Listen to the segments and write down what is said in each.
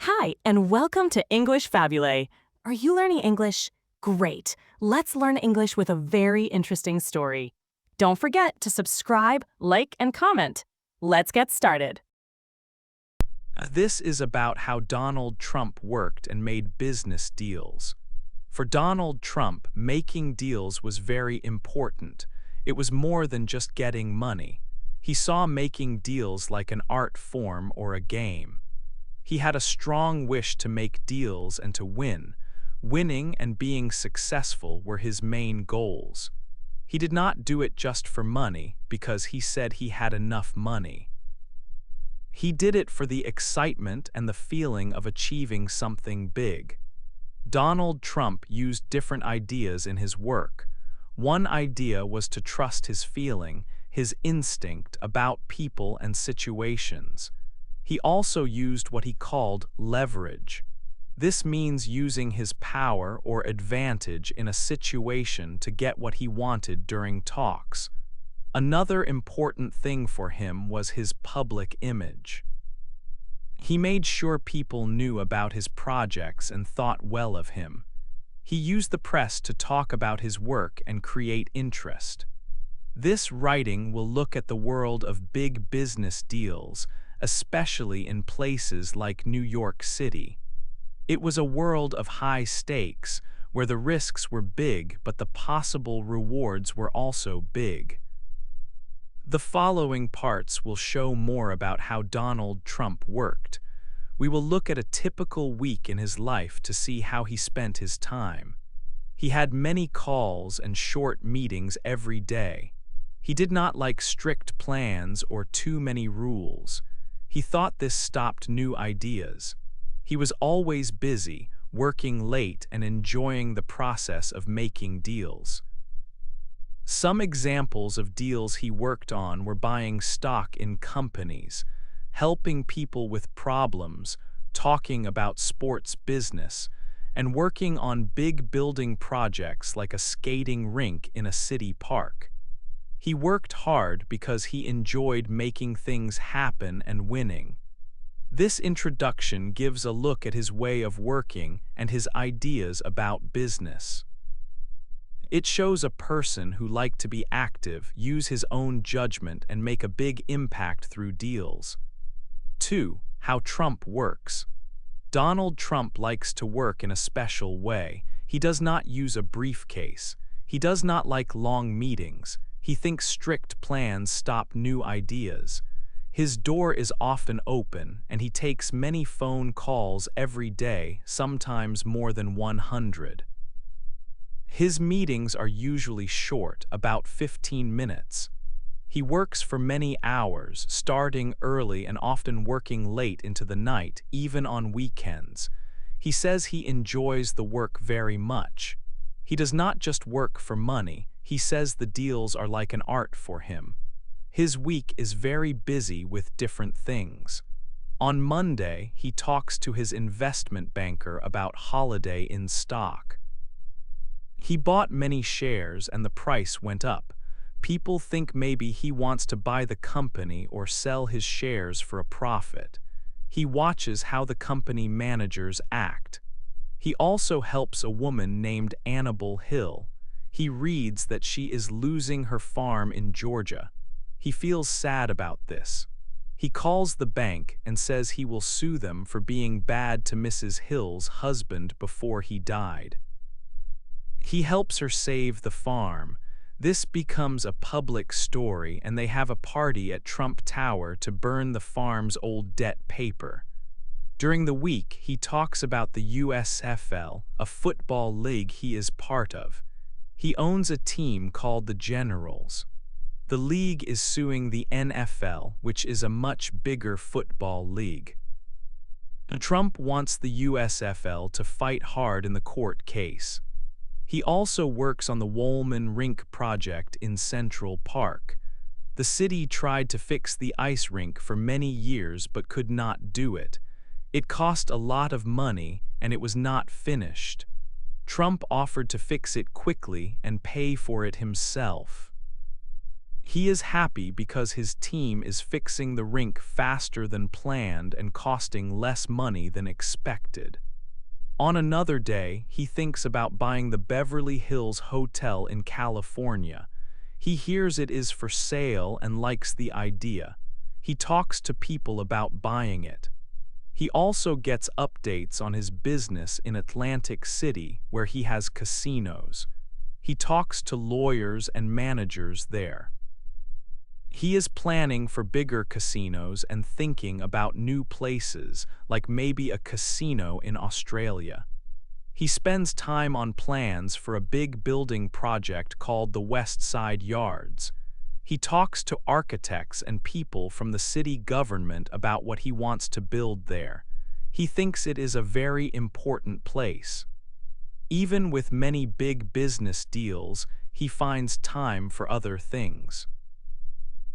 Hi, and welcome to English-Fabule. Are you learning English? Great. Let's learn English with a very interesting story. Don't forget to subscribe, like, and comment. Let's get started. This is about how Donald Trump worked and made business deals. For Donald Trump, making deals was very important. It was more than just getting money. He saw making deals like an art form or a game. He had a strong wish to make deals and to win. Winning and being successful were his main goals. He did not do it just for money because he said he had enough money. He did it for the excitement and the feeling of achieving something big. Donald Trump used different ideas in his work. One idea was to trust his feeling, his instinct about people and situations. He also used what he called leverage. This means using his power or advantage in a situation to get what he wanted during talks. Another important thing for him was his public image. He made sure people knew about his projects and thought well of him. He used the press to talk about his work and create interest. This writing will look at the world of big business deals, especially in places like New York City. It was a world of high stakes, where the risks were big but the possible rewards were also big. The following parts will show more about how Donald Trump worked. We will look at a typical week in his life to see how he spent his time. He had many calls and short meetings every day. He did not like strict plans or too many rules. He thought this stopped new ideas. He was always busy, working late and enjoying the process of making deals. Some examples of deals he worked on were buying stock in companies, helping people with problems, talking about sports business, and working on big building projects like a skating rink in a city park. He worked hard because he enjoyed making things happen and winning. This introduction gives a look at his way of working and his ideas about business. It shows a person who liked to be active, use his own judgment, and make a big impact through deals. 2. How Trump works. Donald Trump likes to work in a special way. He does not use a briefcase. He does not like long meetings. He thinks strict plans stop new ideas. His door is often open, and he takes many phone calls every day, sometimes more than 100. His meetings are usually short, about 15 minutes. He works for many hours, starting early and often working late into the night, even on weekends. He says he enjoys the work very much. He does not just work for money. He says the deals are like an art for him. His week is very busy with different things. On Monday, he talks to his investment banker about holiday in stock. He bought many shares and the price went up. People think maybe he wants to buy the company or sell his shares for a profit. He watches how the company managers act. He also helps a woman named Annabelle Hill. He reads that she is losing her farm in Georgia. He feels sad about this. He calls the bank and says he will sue them for being bad to Mrs. Hill's husband before he died. He helps her save the farm. This becomes a public story, and they have a party at Trump Tower to burn the farm's old debt paper. During the week, he talks about the USFL, a football league he is part of. He owns a team called the Generals. The league is suing the NFL, which is a much bigger football league. Trump wants the USFL to fight hard in the court case. He also works on the Woolman Rink project in Central Park. The city tried to fix the ice rink for many years but could not do it. It cost a lot of money and it was not finished. Trump offered to fix it quickly and pay for it himself. He is happy because his team is fixing the rink faster than planned and costing less money than expected. On another day, he thinks about buying the Beverly Hills Hotel in California. He hears it is for sale and likes the idea. He talks to people about buying it. He also gets updates on his business in Atlantic City, where he has casinos. He talks to lawyers and managers there. He is planning for bigger casinos and thinking about new places, like maybe a casino in Australia. He spends time on plans for a big building project called the West Side Yards. He talks to architects and people from the city government about what he wants to build there. He thinks it is a very important place. Even with many big business deals, he finds time for other things.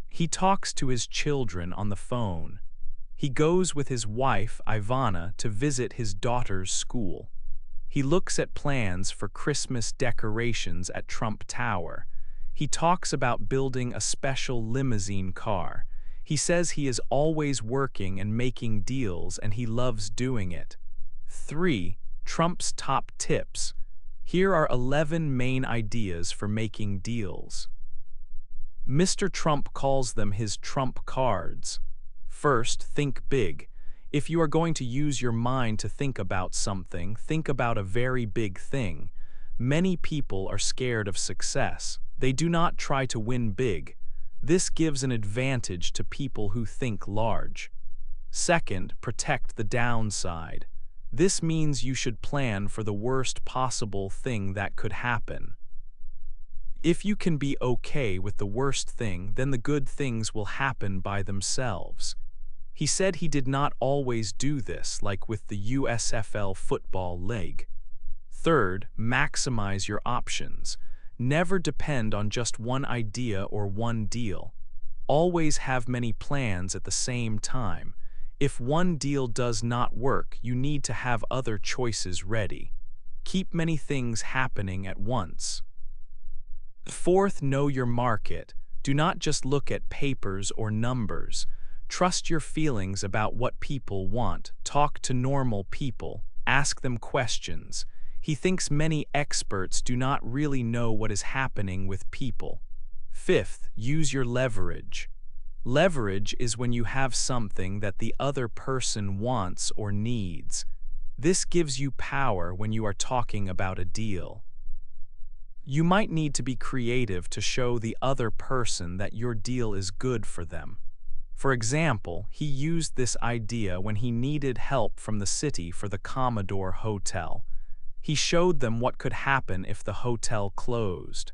He talks to his children on the phone. He goes with his wife, Ivana, to visit his daughter's school. He looks at plans for Christmas decorations at Trump Tower. He talks about building a special limousine car. He says he is always working and making deals and he loves doing it. 3. Trump's top tips. Here are 11 main ideas for making deals. Mr. Trump calls them his trump cards. First, think big. If you are going to use your mind to think about something, think about a very big thing. Many people are scared of success. They do not try to win big. This gives an advantage to people who think large. Second, protect the downside. This means you should plan for the worst possible thing that could happen. If you can be okay with the worst thing, then the good things will happen by themselves. He said he did not always do this, like with the USFL football league. Third, maximize your options. Never depend on just one idea or one deal. Always have many plans at the same time. If one deal does not work, you need to have other choices ready. Keep many things happening at once. Fourth, know your market. Do not just look at papers or numbers. Trust your feelings about what people want. Talk to normal people. Ask them questions. He thinks many experts do not really know what is happening with people. Fifth, use your leverage. Leverage is when you have something that the other person wants or needs. This gives you power when you are talking about a deal. You might need to be creative to show the other person that your deal is good for them. For example, he used this idea when he needed help from the city for the Commodore Hotel. He showed them what could happen if the hotel closed.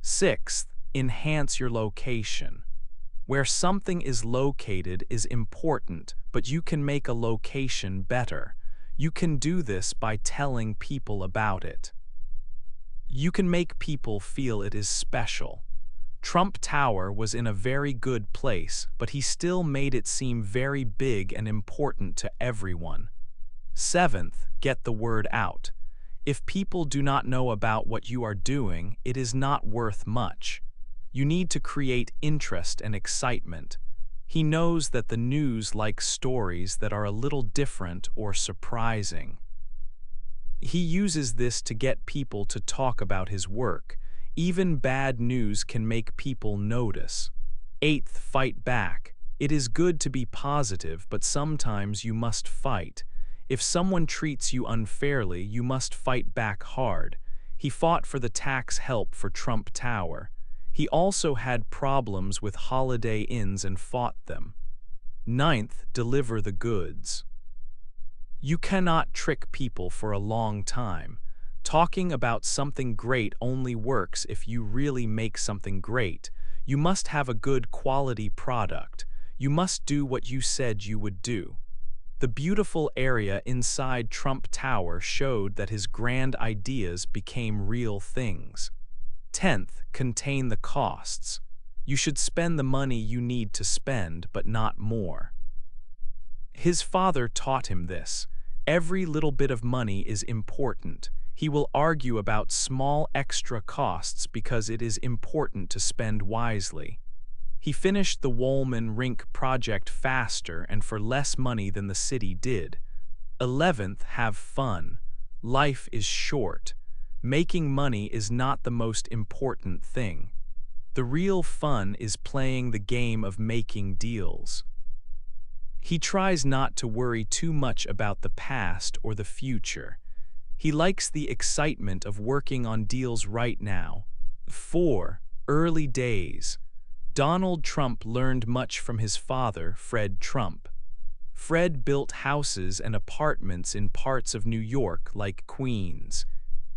Sixth, enhance your location. Where something is located is important, but you can make a location better. You can do this by telling people about it. You can make people feel it is special. Trump Tower was in a very good place, but he still made it seem very big and important to everyone. Seventh, get the word out. If people do not know about what you are doing, it is not worth much. You need to create interest and excitement. He knows that the news likes stories that are a little different or surprising. He uses this to get people to talk about his work. Even bad news can make people notice. Eighth, fight back. It is good to be positive, but sometimes you must fight. If someone treats you unfairly, you must fight back hard. He fought for the tax help for Trump Tower. He also had problems with Holiday Inns and fought them. Ninth, deliver the goods. You cannot trick people for a long time. Talking about something great only works if you really make something great. You must have a good quality product. You must do what you said you would do. The beautiful area inside Trump Tower showed that his grand ideas became real things. 10th, contain the costs. You should spend the money you need to spend, but not more. His father taught him this. Every little bit of money is important. He will argue about small extra costs because it is important to spend wisely. He finished the Woolman Rink project faster and for less money than the city did. 11th, have fun. Life is short. Making money is not the most important thing. The real fun is playing the game of making deals. He tries not to worry too much about the past or the future. He likes the excitement of working on deals right now. 4. Early days. Donald Trump learned much from his father, Fred Trump. Fred built houses and apartments in parts of New York like Queens.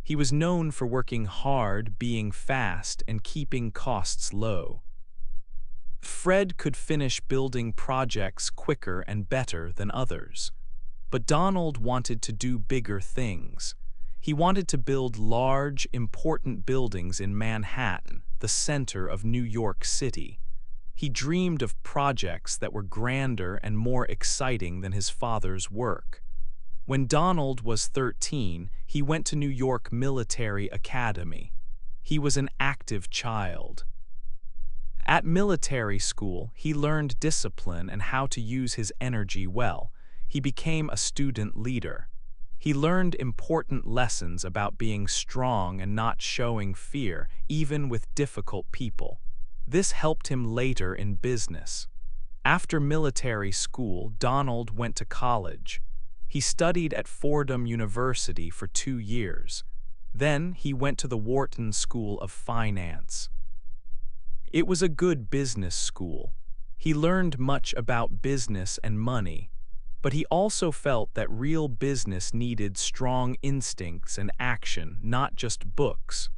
He was known for working hard, being fast, and keeping costs low. Fred could finish building projects quicker and better than others. But Donald wanted to do bigger things. He wanted to build large, important buildings in Manhattan, the center of New York City. He dreamed of projects that were grander and more exciting than his father's work. When Donald was 13, he went to New York Military Academy. He was an active child. At military school, he learned discipline and how to use his energy well. He became a student leader. He learned important lessons about being strong and not showing fear, even with difficult people. This helped him later in business. After military school, Donald went to college. He studied at Fordham University for 2 years. Then he went to the Wharton School of Finance. It was a good business school. He learned much about business and money, but he also felt that real business needed strong instincts and action, not just books.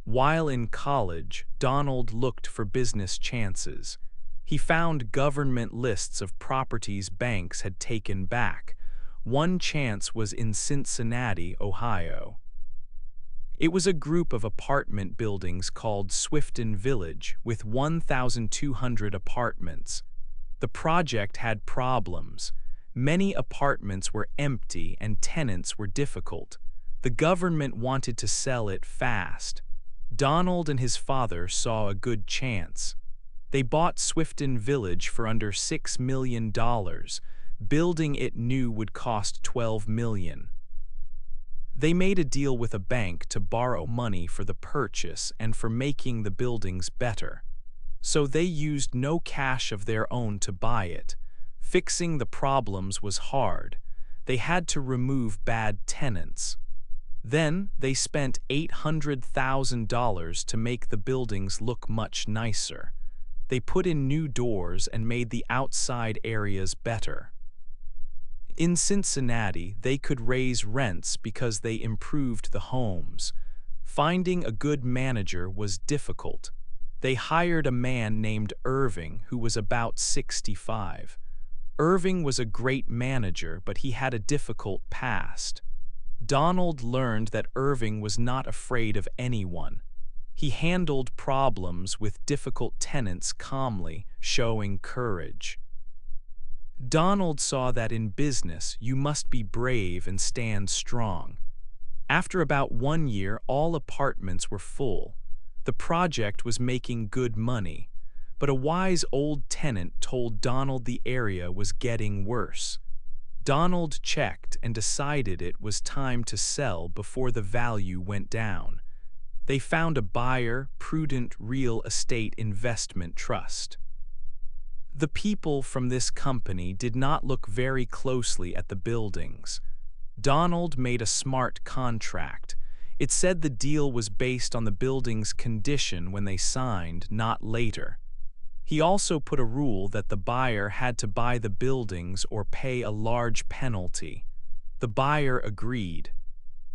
While in college, Donald looked for business chances. He found government lists of properties banks had taken back. One chance was in Cincinnati, Ohio. It was a group of apartment buildings called Swifton Village with 1,200 apartments. The project had problems. Many apartments were empty and tenants were difficult. The government wanted to sell it fast. Donald and his father saw a good chance. They bought Swifton Village for under $6 million. Building it new would cost $12 million. They made a deal with a bank to borrow money for the purchase and for making the buildings better. So they used no cash of their own to buy it. Fixing the problems was hard. They had to remove bad tenants. Then they spent $800,000 to make the buildings look much nicer. They put in new doors and made the outside areas better. In Cincinnati, they could raise rents because they improved the homes. Finding a good manager was difficult. They hired a man named Irving who was about 65. Irving was a great manager, but he had a difficult past. Donald learned that Irving was not afraid of anyone. He handled problems with difficult tenants calmly, showing courage. Donald saw that in business you must be brave and stand strong. After about 1 year, all apartments were full. The project was making good money, but a wise old tenant told Donald the area was getting worse. Donald checked and decided it was time to sell before the value went down. They found a buyer, Prudent Real Estate Investment Trust. The people from this company did not look very closely at the buildings. Donald made a smart contract. It said the deal was based on the building's condition when they signed, not later. He also put a rule that the buyer had to buy the buildings or pay a large penalty. The buyer agreed.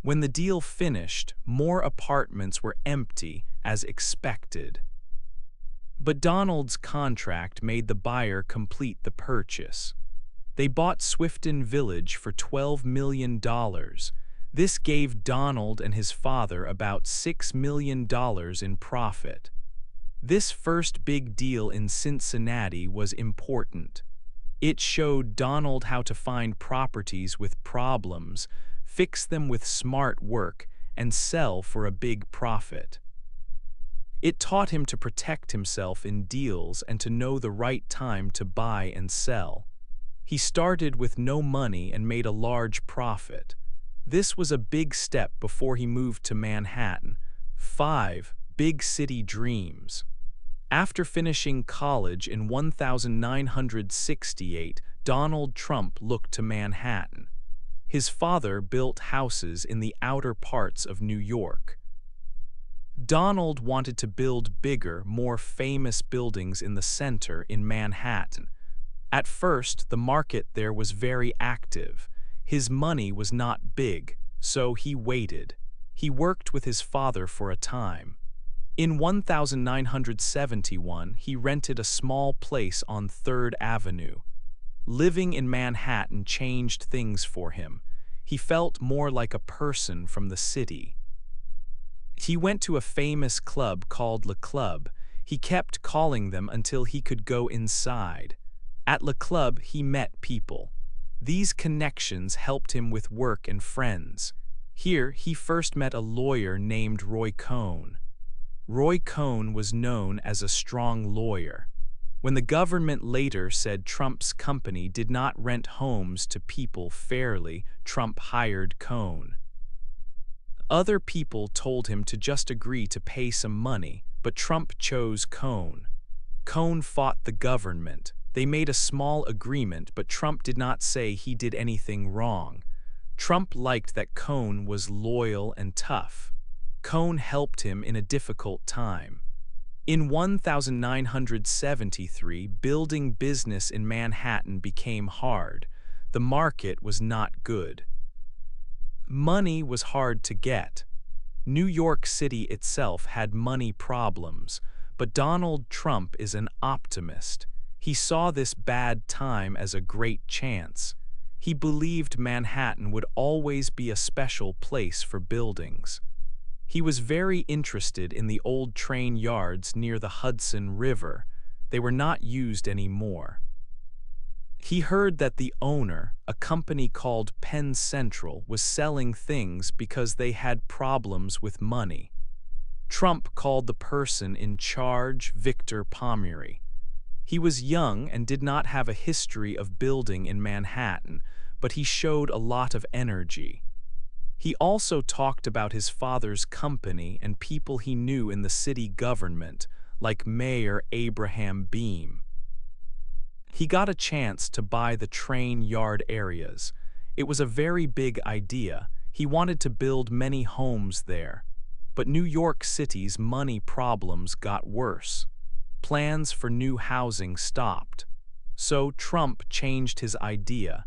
When the deal finished, more apartments were empty as expected. But Donald's contract made the buyer complete the purchase. They bought Swifton Village for $12 million. This gave Donald and his father about $6 million in profit. This first big deal in Cincinnati was important. It showed Donald how to find properties with problems, fix them with smart work, and sell for a big profit. It taught him to protect himself in deals and to know the right time to buy and sell. He started with no money and made a large profit. This was a big step before he moved to Manhattan. 5. Big city dreams. After finishing college in 1968, Donald Trump looked to Manhattan. His father built houses in the outer parts of New York. Donald wanted to build bigger, more famous buildings in the center in Manhattan. At first, the market there was very active. His money was not big, so he waited. He worked with his father for a time. In 1971, he rented a small place on 3rd Avenue. Living in Manhattan changed things for him. He felt more like a person from the city. He went to a famous club called Le Club. He kept calling them until he could go inside. At Le Club, he met people. These connections helped him with work and friends. Here, he first met a lawyer named Roy Cohn. Roy Cohn was known as a strong lawyer. When the government later said Trump's company did not rent homes to people fairly, Trump hired Cohn. Other people told him to just agree to pay some money, but Trump chose Cohn. Cohn fought the government. They made a small agreement, but Trump did not say he did anything wrong. Trump liked that Cohn was loyal and tough. Cohn helped him in a difficult time. In 1973, building business in Manhattan became hard. The market was not good. Money was hard to get. New York City itself had money problems, but Donald Trump is an optimist. He saw this bad time as a great chance. He believed Manhattan would always be a special place for buildings. He was very interested in the old train yards near the Hudson River. They were not used anymore. He heard that the owner, a company called Penn Central, was selling things because they had problems with money. Trump called the person in charge Victor Pomeroy. He was young and did not have a history of building in Manhattan, but he showed a lot of energy. He also talked about his father's company and people he knew in the city government, like Mayor Abraham Beame. He got a chance to buy the train yard areas. It was a very big idea. He wanted to build many homes there. But New York City's money problems got worse. Plans for new housing stopped. So Trump changed his idea.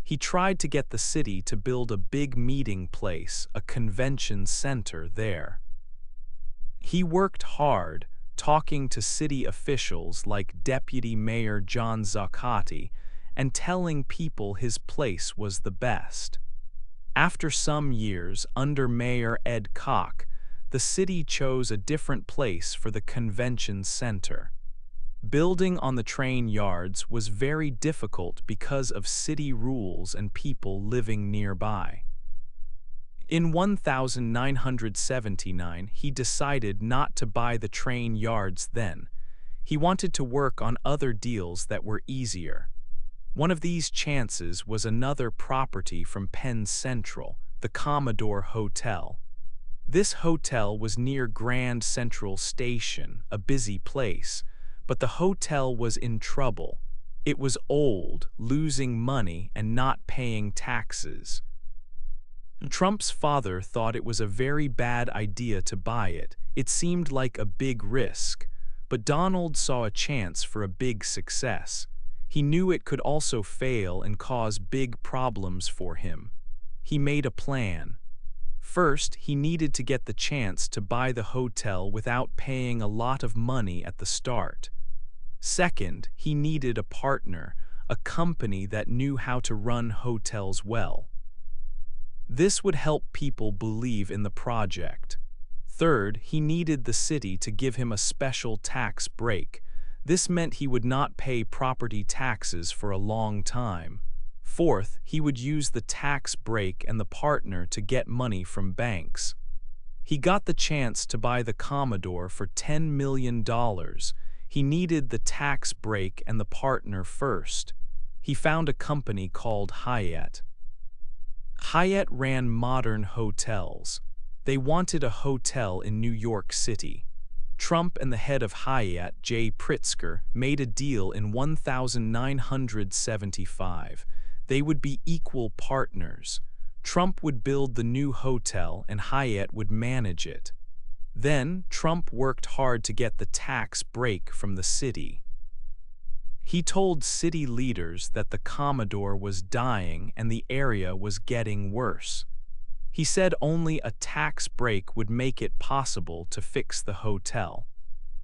He tried to get the city to build a big meeting place, a convention center there. He worked hard, talking to city officials like Deputy Mayor John Zuccotti and telling people his place was the best. After some years under Mayor Ed Koch, the city chose a different place for the convention center. Building on the train yards was very difficult because of city rules and people living nearby. In 1979, he decided not to buy the train yards then. He wanted to work on other deals that were easier. One of these chances was another property from Penn Central, the Commodore Hotel. This hotel was near Grand Central Station, a busy place, but the hotel was in trouble. It was old, losing money, and not paying taxes. Trump's father thought it was a very bad idea to buy it. It seemed like a big risk, but Donald saw a chance for a big success. He knew it could also fail and cause big problems for him. He made a plan. First, he needed to get the chance to buy the hotel without paying a lot of money at the start. Second, he needed a partner, a company that knew how to run hotels well. This would help people believe in the project. Third, he needed the city to give him a special tax break. This meant he would not pay property taxes for a long time. Fourth, he would use the tax break and the partner to get money from banks. He got the chance to buy the Commodore for $10 million. He needed the tax break and the partner first. He found a company called Hyatt. Hyatt ran modern hotels. They wanted a hotel in New York City. Trump and the head of Hyatt, J. Pritzker, made a deal in 1975. They would be equal partners. Trump would build the new hotel and Hyatt would manage it. Then, Trump worked hard to get the tax break from the city. He told city leaders that the Commodore was dying and the area was getting worse. He said only a tax break would make it possible to fix the hotel.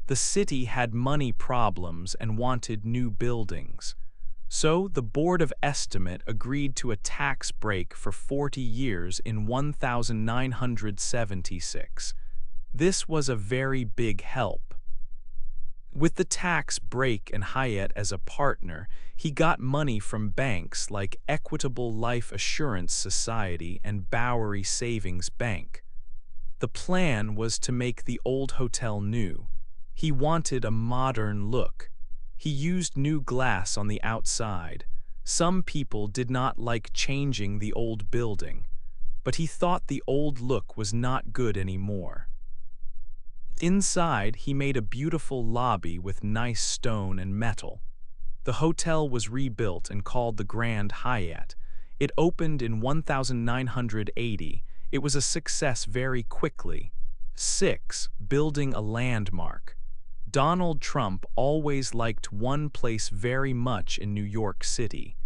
The city had money problems and wanted new buildings. So the Board of Estimate agreed to a tax break for 40 years in 1976. This was a very big help. With the tax break and Hyatt as a partner, he got money from banks like Equitable Life Assurance Society and Bowery Savings Bank. The plan was to make the old hotel new. He wanted a modern look. He used new glass on the outside. Some people did not like changing the old building, but he thought the old look was not good anymore. Inside, he made a beautiful lobby with nice stone and metal. The hotel was rebuilt and called the Grand Hyatt. It opened in 1980. It was a success very quickly. 6. Building a landmark. Donald Trump always liked one place very much in New York City.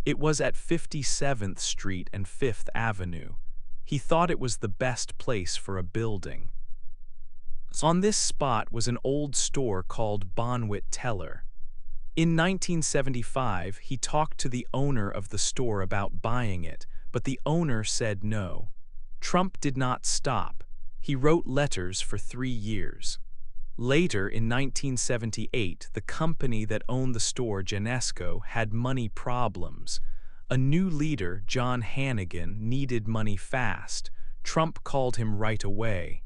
It was at 57th Street and 5th Avenue. He thought it was the best place for a building. On this spot was an old store called Bonwit Teller. In 1975, he talked to the owner of the store about buying it, but the owner said no. Trump did not stop. He wrote letters for 3 years. Later, in 1978, the company that owned the store, Genesco, had money problems. A new leader, John Hannigan, needed money fast. Trump called him right away.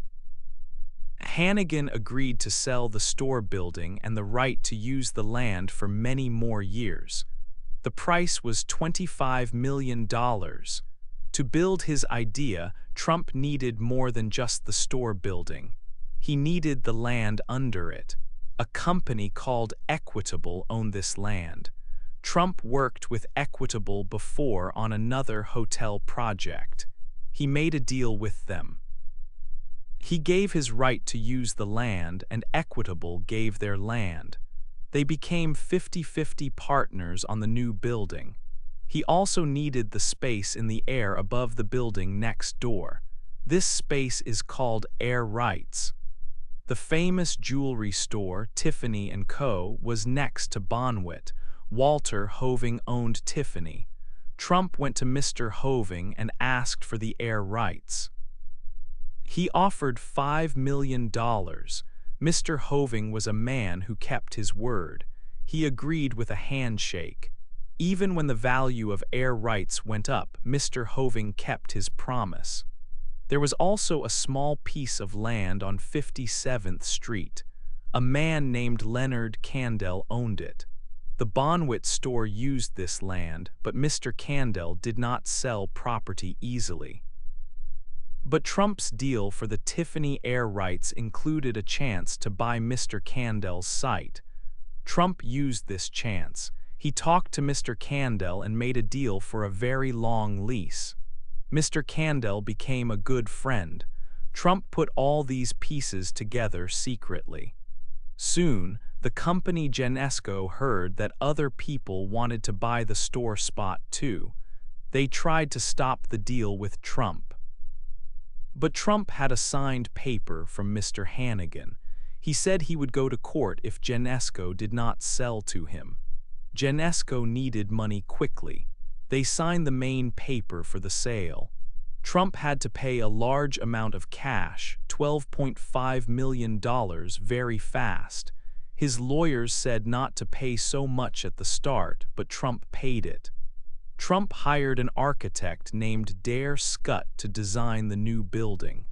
Hannigan agreed to sell the store building and the right to use the land for many more years. The price was $25 million. To build his idea, Trump needed more than just the store building. He needed the land under it. A company called Equitable owned this land. Trump worked with Equitable before on another hotel project. He made a deal with them. He gave his right to use the land and Equitable gave their land. They became 50-50 partners on the new building. He also needed the space in the air above the building next door. This space is called air rights. The famous jewelry store, Tiffany & Co., was next to Bonwit. Walter Hoving owned Tiffany. Trump went to Mr. Hoving and asked for the air rights. He offered $5 million. Mr. Hoving was a man who kept his word. He agreed with a handshake. Even when the value of air rights went up, Mr. Hoving kept his promise. There was also a small piece of land on 57th Street. A man named Leonard Candell owned it. The Bonwit store used this land, but Mr. Candell did not sell property easily. But Trump's deal for the Tiffany air rights included a chance to buy Mr. Candell's site. Trump used this chance. He talked to Mr. Candell and made a deal for a very long lease. Mr. Candell became a good friend. Trump put all these pieces together secretly. Soon, the company Genesco heard that other people wanted to buy the store spot too. They tried to stop the deal with Trump. But Trump had a signed paper from Mr. Hannigan. He said he would go to court if Genesco did not sell to him. Genesco needed money quickly. They signed the main paper for the sale. Trump had to pay a large amount of cash, $12.5 million, very fast. His lawyers said not to pay so much at the start, but Trump paid it. Trump hired an architect named Dare Scott to design the new building.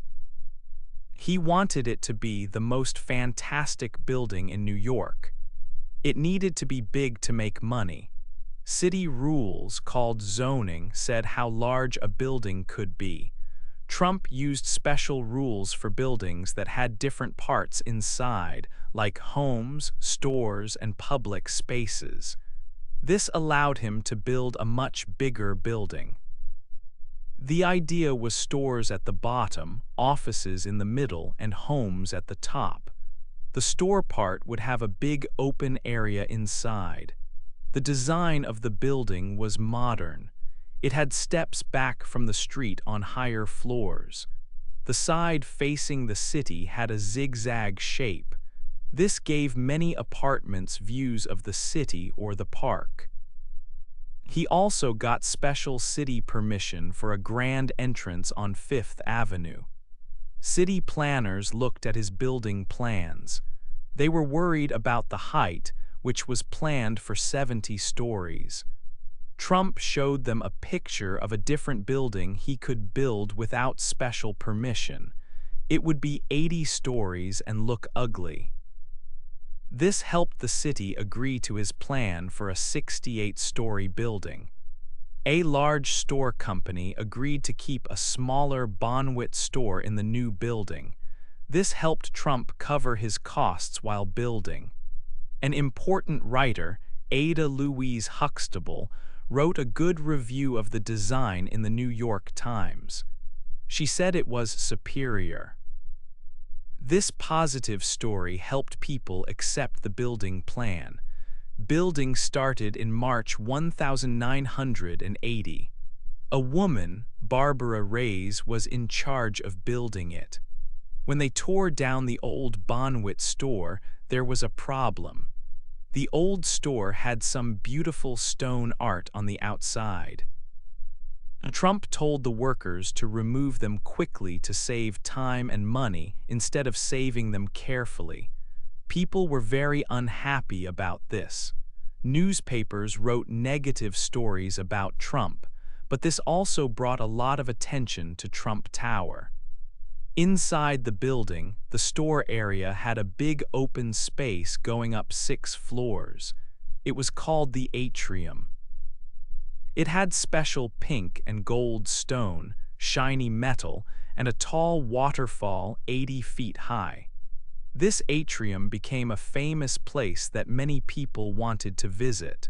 He wanted it to be the most fantastic building in New York. It needed to be big to make money. City rules, called zoning, said how large a building could be. Trump used special rules for buildings that had different parts inside, like homes, stores, and public spaces. This allowed him to build a much bigger building. The idea was stores at the bottom, offices in the middle, and homes at the top. The store part would have a big open area inside. The design of the building was modern. It had steps back from the street on higher floors. The side facing the city had a zigzag shape. This gave many apartments views of the city or the park. He also got special city permission for a grand entrance on Fifth Avenue. City planners looked at his building plans. They were worried about the height, which was planned for 70 stories. Trump showed them a picture of a different building he could build without special permission. It would be 80 stories and look ugly. This helped the city agree to his plan for a 68-story building. A large store company agreed to keep a smaller Bonwit store in the new building. This helped Trump cover his costs while building. An important writer, Ada Louise Huxtable, wrote a good review of the design in the New York Times. She said it was superior. This positive story helped people accept the building plan. Building started in March 1980. A woman, Barbara Reyes, was in charge of building it. When they tore down the old Bonwit store, there was a problem. The old store had some beautiful stone art on the outside. Trump told the workers to remove them quickly to save time and money instead of saving them carefully. People were very unhappy about this. Newspapers wrote negative stories about Trump, but this also brought a lot of attention to Trump Tower. Inside the building, the store area had a big open space going up 6 floors. It was called the atrium. It had special pink and gold stone, shiny metal, and a tall waterfall 80 feet high. This atrium became a famous place that many people wanted to visit.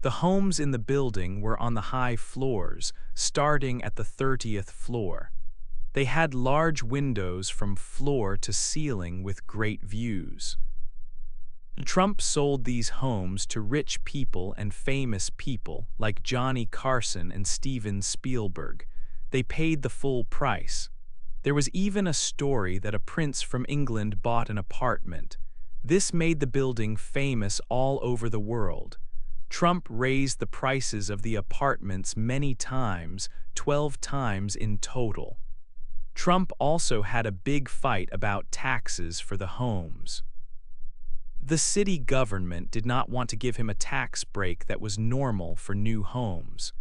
The homes in the building were on the high floors, starting at the 30th floor. They had large windows from floor to ceiling with great views. Trump sold these homes to rich people and famous people like Johnny Carson and Steven Spielberg. They paid the full price. There was even a story that a prince from England bought an apartment. This made the building famous all over the world. Trump raised the prices of the apartments many times, 12 times in total. Trump also had a big fight about taxes for the homes. The city government did not want to give him a tax break that was normal for new homes.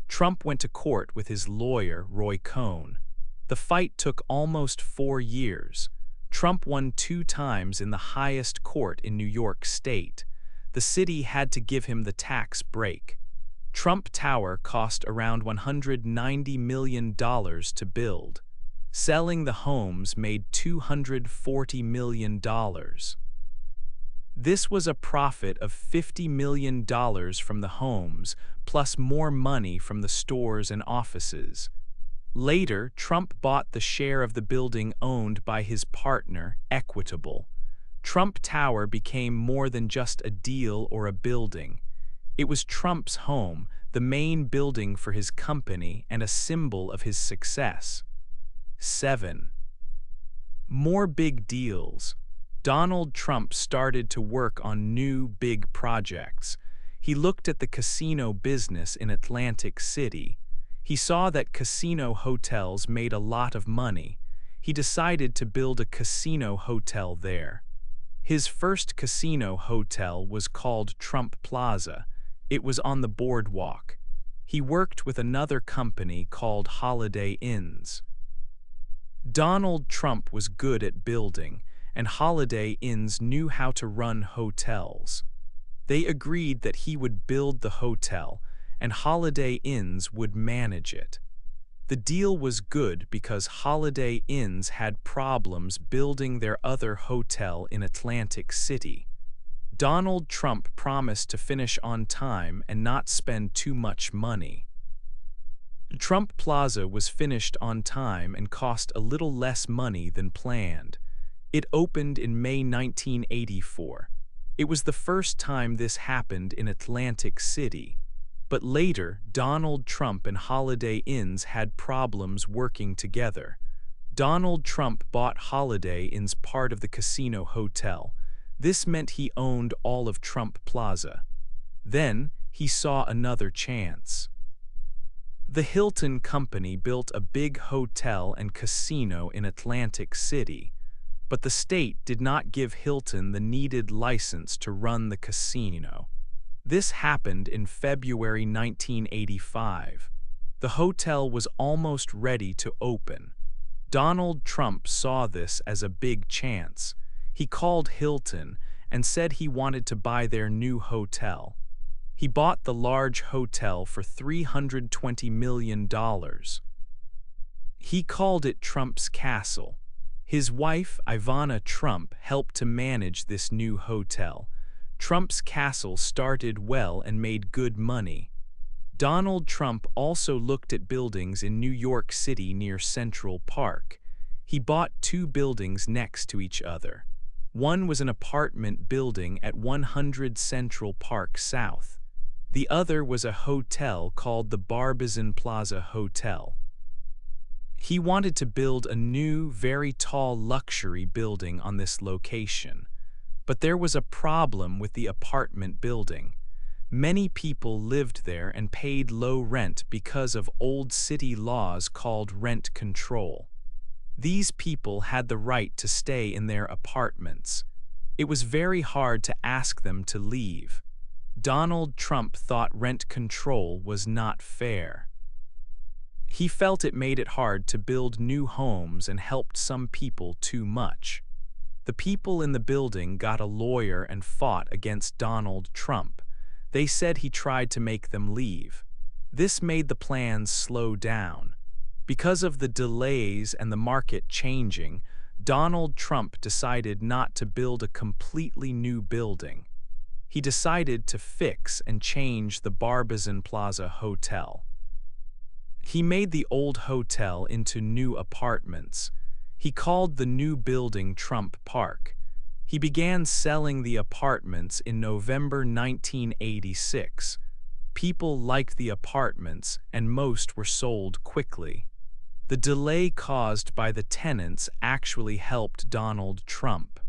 Trump went to court with his lawyer, Roy Cohn. The fight took almost 4 years. Trump won 2 times in the highest court in New York State. The city had to give him the tax break. Trump Tower cost around $190 million to build. Selling the homes made $240 million. This was a profit of $50 million from the homes, plus more money from the stores and offices. Later, Trump bought the share of the building owned by his partner, Equitable. Trump Tower became more than just a deal or a building. It was Trump's home, the main building for his company and a symbol of his success. 7. More big deals. Donald Trump started to work on new big projects. He looked at the casino business in Atlantic City. He saw that casino hotels made a lot of money. He decided to build a casino hotel there. His first casino hotel was called Trump Plaza. It was on the boardwalk. He worked with another company called Holiday Inns. Donald Trump was good at building, and Holiday Inns knew how to run hotels. They agreed that he would build the hotel, and Holiday Inns would manage it. The deal was good because Holiday Inns had problems building their other hotel in Atlantic City. Donald Trump promised to finish on time and not spend too much money. Trump Plaza was finished on time and cost a little less money than planned. It opened in May 1984. It was the first time this happened in Atlantic City. But later, Donald Trump and Holiday Inns had problems working together. Donald Trump bought Holiday Inns part of the casino hotel. This meant he owned all of Trump Plaza. Then, he saw another chance. The Hilton Company built a big hotel and casino in Atlantic City, but the state did not give Hilton the needed license to run the casino. This happened in February 1985. The hotel was almost ready to open. Donald Trump saw this as a big chance. He called Hilton and said he wanted to buy their new hotel. He bought the large hotel for $320 million. He called it Trump's Castle. His wife, Ivana Trump, helped to manage this new hotel. Trump's Castle started well and made good money. Donald Trump also looked at buildings in New York City near Central Park. He bought two buildings next to each other. One was an apartment building at 100 Central Park South. The other was a hotel called the Barbizon Plaza Hotel. He wanted to build a new, very tall luxury building on this location. But there was a problem with the apartment building. Many people lived there and paid low rent because of old city laws called rent control. These people had the right to stay in their apartments. It was very hard to ask them to leave. Donald Trump thought rent control was not fair. He felt it made it hard to build new homes and helped some people too much. The people in the building got a lawyer and fought against Donald Trump. They said he tried to make them leave. This made the plans slow down. Because of the delays and the market changing, Donald Trump decided not to build a completely new building. He decided to fix and change the Barbizon Plaza Hotel. He made the old hotel into new apartments. He called the new building Trump Park. He began selling the apartments in November 1986. People liked the apartments, and most were sold quickly. The delay caused by the tenants actually helped Donald Trump.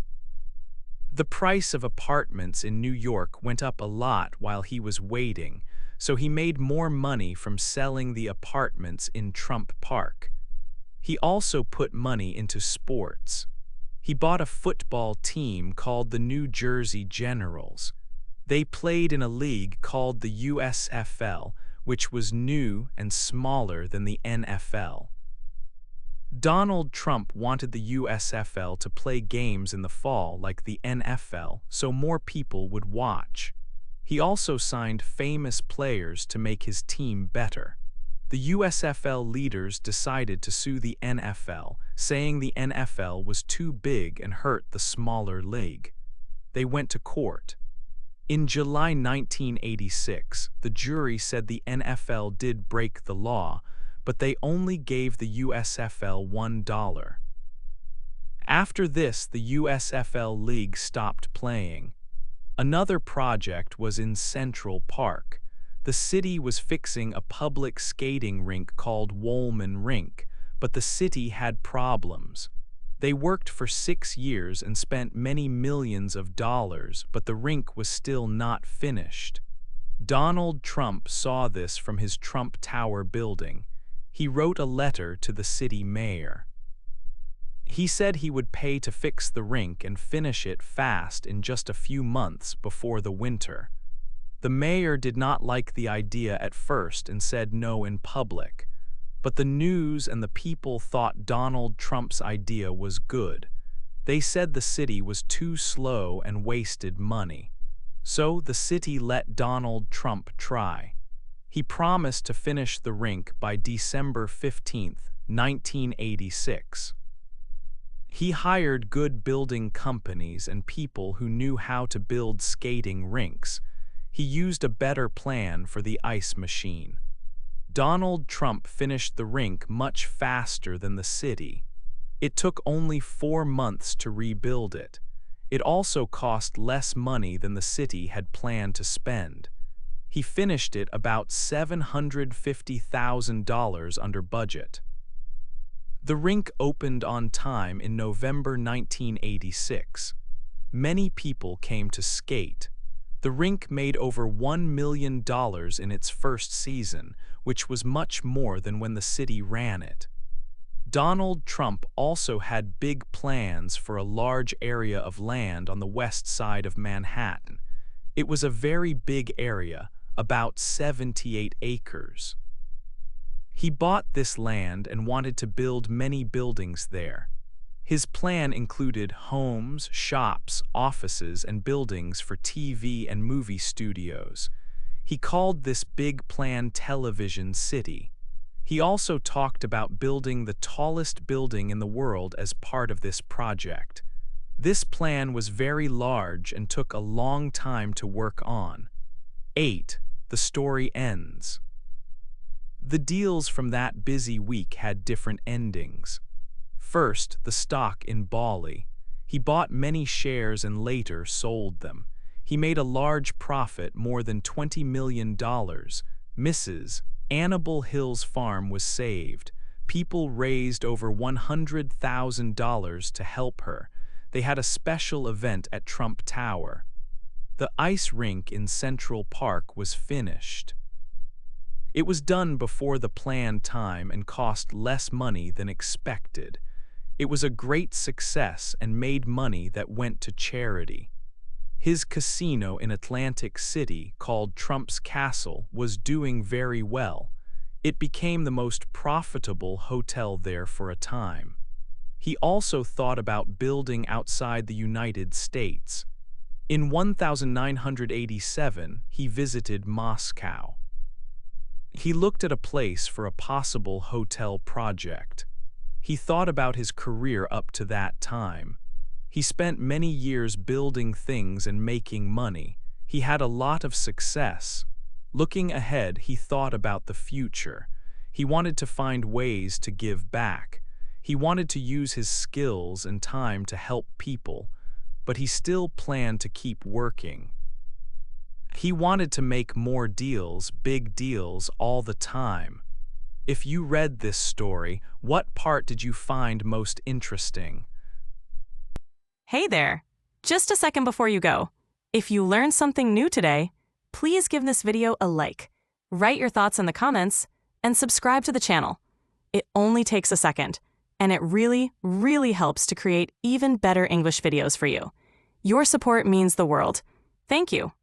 The price of apartments in New York went up a lot while he was waiting, so he made more money from selling the apartments in Trump Park. He also put money into sports. He bought a football team called the New Jersey Generals. They played in a league called the USFL, which was new and smaller than the NFL. Donald Trump wanted the USFL to play games in the fall like the NFL so more people would watch. He also signed famous players to make his team better. The USFL leaders decided to sue the NFL, saying the NFL was too big and hurt the smaller league. They went to court. In July 1986, the jury said the NFL did break the law, but they only gave the USFL $1. After this, the USFL League stopped playing. Another project was in Central Park. The city was fixing a public skating rink called Woolman Rink, but the city had problems. They worked for 6 years and spent many millions of dollars, but the rink was still not finished. Donald Trump saw this from his Trump Tower building. He wrote a letter to the city mayor. He said he would pay to fix the rink and finish it fast in just a few months before the winter. The mayor did not like the idea at first and said no in public. But the news and the people thought Donald Trump's idea was good. They said the city was too slow and wasted money. So the city let Donald Trump try. He promised to finish the rink by December 15, 1986. He hired good building companies and people who knew how to build skating rinks. He used a better plan for the ice machine. Donald Trump finished the rink much faster than the city. It took only 4 months to rebuild it. It also cost less money than the city had planned to spend. He finished it about $750,000 under budget. The rink opened on time in November 1986. Many people came to skate. The rink made over $1 million in its first season, which was much more than when the city ran it. Donald Trump also had big plans for a large area of land on the west side of Manhattan. It was a very big area, about 78 acres. He bought this land and wanted to build many buildings there. His plan included homes, shops, offices, and buildings for TV and movie studios. He called this big plan Television City. He also talked about building the tallest building in the world as part of this project. This plan was very large and took a long time to work on. 8. The story ends. The deals from that busy week had different endings. First, the stock in Bali. He bought many shares and later sold them. He made a large profit, more than $20 million. Mrs. Annabel Hill's farm was saved. People raised over $100,000 to help her. They had a special event at Trump Tower. The ice rink in Central Park was finished. It was done before the planned time and cost less money than expected. It was a great success and made money that went to charity. His casino in Atlantic City, called Trump's Castle, was doing very well. It became the most profitable hotel there for a time. He also thought about building outside the United States. In 1987, he visited Moscow. He looked at a place for a possible hotel project. He thought about his career up to that time. He spent many years building things and making money. He had a lot of success. Looking ahead, he thought about the future. He wanted to find ways to give back. He wanted to use his skills and time to help people, but he still planned to keep working. He wanted to make more deals, big deals, all the time. If you read this story, what part did you find most interesting? Hey there! Just a second before you go. If you learned something new today, please give this video a like, write your thoughts in the comments, and subscribe to the channel. It only takes a second, and it really, really helps to create even better English videos for you. Your support means the world. Thank you.